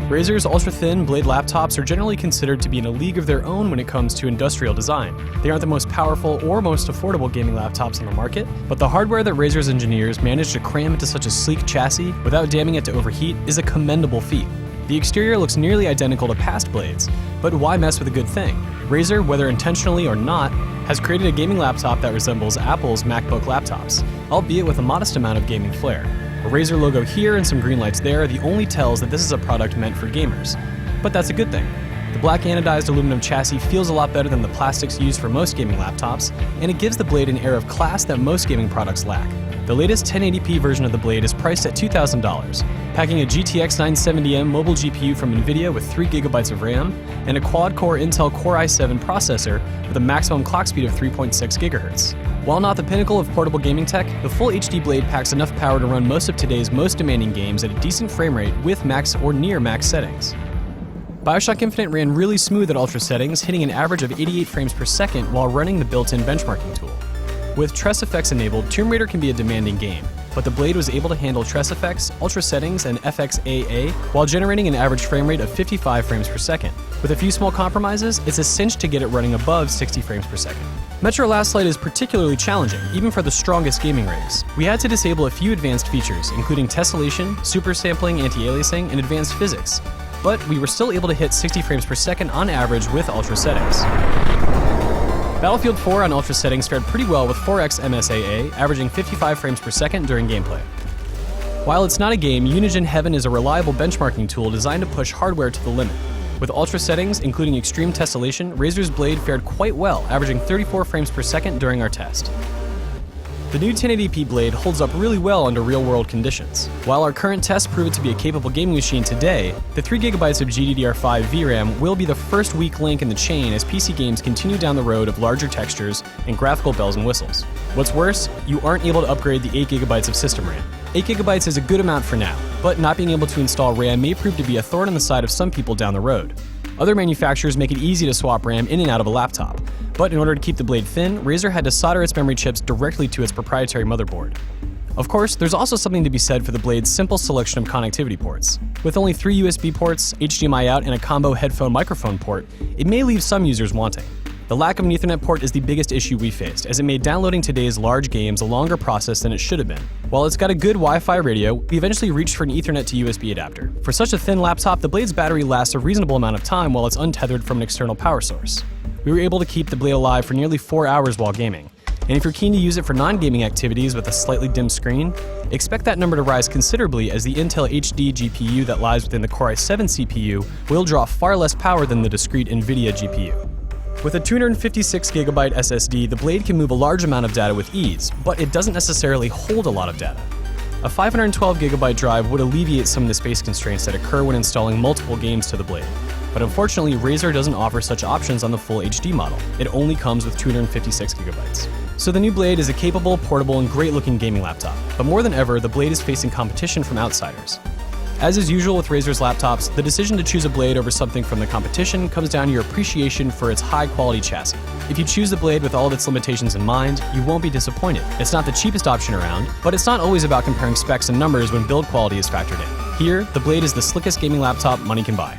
Razer's ultra-thin Blade laptops are generally considered to be in a league of their own when it comes to industrial design. They aren't the most powerful or most affordable gaming laptops on the market, but the hardware that Razer's engineers managed to cram into such a sleek chassis without damming it to overheat is a commendable feat. The exterior looks nearly identical to past Blades, but why mess with a good thing? Razer, whether intentionally or not, has created a gaming laptop that resembles Apple's MacBook laptops, albeit with a modest amount of gaming flair. A Razer logo here and some green lights there are the only tells that this is a product meant for gamers. But that's a good thing. The black anodized aluminum chassis feels a lot better than the plastics used for most gaming laptops, and it gives the Blade an air of class that most gaming products lack. The latest 1080p version of the Blade is priced at $2,000, packing a GTX 970M mobile GPU from NVIDIA with 3GB of RAM and a quad-core Intel Core i7 processor with a maximum clock speed of 3.6 GHz. While not the pinnacle of portable gaming tech, the full HD Blade packs enough power to run most of today's most demanding games at a decent frame rate with max or near max settings. Bioshock Infinite ran really smooth at ultra settings, hitting an average of 88 frames per second while running the built-in benchmarking tool. With Tress Effects enabled, Tomb Raider can be a demanding game, but the Blade was able to handle Tress Effects, ultra settings, and FXAA while generating an average frame rate of 55 frames per second. With a few small compromises, it's a cinch to get it running above 60 frames per second. Metro Last Light is particularly challenging, even for the strongest gaming rigs. We had to disable a few advanced features, including tessellation, super sampling, anti-aliasing, and advanced physics, but we were still able to hit 60 frames per second on average with ultra settings. Battlefield 4 on ultra settings fared pretty well with 4x MSAA, averaging 55 frames per second during gameplay. While it's not a game, Unigine Heaven is a reliable benchmarking tool designed to push hardware to the limit. With ultra settings, including extreme tessellation, Razer's Blade fared quite well, averaging 34 frames per second during our test. The new 1080p Blade holds up really well under real-world conditions. While our current tests prove it to be a capable gaming machine today, the 3GB of GDDR5 VRAM will be the first weak link in the chain as PC games continue down the road of larger textures and graphical bells and whistles. What's worse, you aren't able to upgrade the 8GB of system RAM. 8GB is a good amount for now, but not being able to install RAM may prove to be a thorn in the side of some people down the road. Other manufacturers make it easy to swap RAM in and out of a laptop, but in order to keep the Blade thin, Razer had to solder its memory chips directly to its proprietary motherboard. Of course, there's also something to be said for the Blade's simple selection of connectivity ports. With only 3 USB ports, HDMI out, and a combo headphone microphone port, it may leave some users wanting. The lack of an Ethernet port is the biggest issue we faced, as it made downloading today's large games a longer process than it should have been. While it's got a good Wi-Fi radio, we eventually reached for an Ethernet to USB adapter. For such a thin laptop, the Blade's battery lasts a reasonable amount of time while it's untethered from an external power source. We were able to keep the Blade alive for nearly 4 hours while gaming. And if you're keen to use it for non-gaming activities with a slightly dim screen, expect that number to rise considerably as the Intel HD GPU that lies within the Core i7 CPU will draw far less power than the discrete NVIDIA GPU. With a 256GB SSD, the Blade can move a large amount of data with ease, but it doesn't necessarily hold a lot of data. A 512GB drive would alleviate some of the space constraints that occur when installing multiple games to the Blade. But unfortunately, Razer doesn't offer such options on the full HD model. It only comes with 256GB. So the new Blade is a capable, portable, and great-looking gaming laptop. But more than ever, the Blade is facing competition from outsiders. As is usual with Razer's laptops, the decision to choose a Blade over something from the competition comes down to your appreciation for its high-quality chassis. If you choose the Blade with all of its limitations in mind, you won't be disappointed. It's not the cheapest option around, but it's not always about comparing specs and numbers when build quality is factored in. Here, the Blade is the slickest gaming laptop money can buy.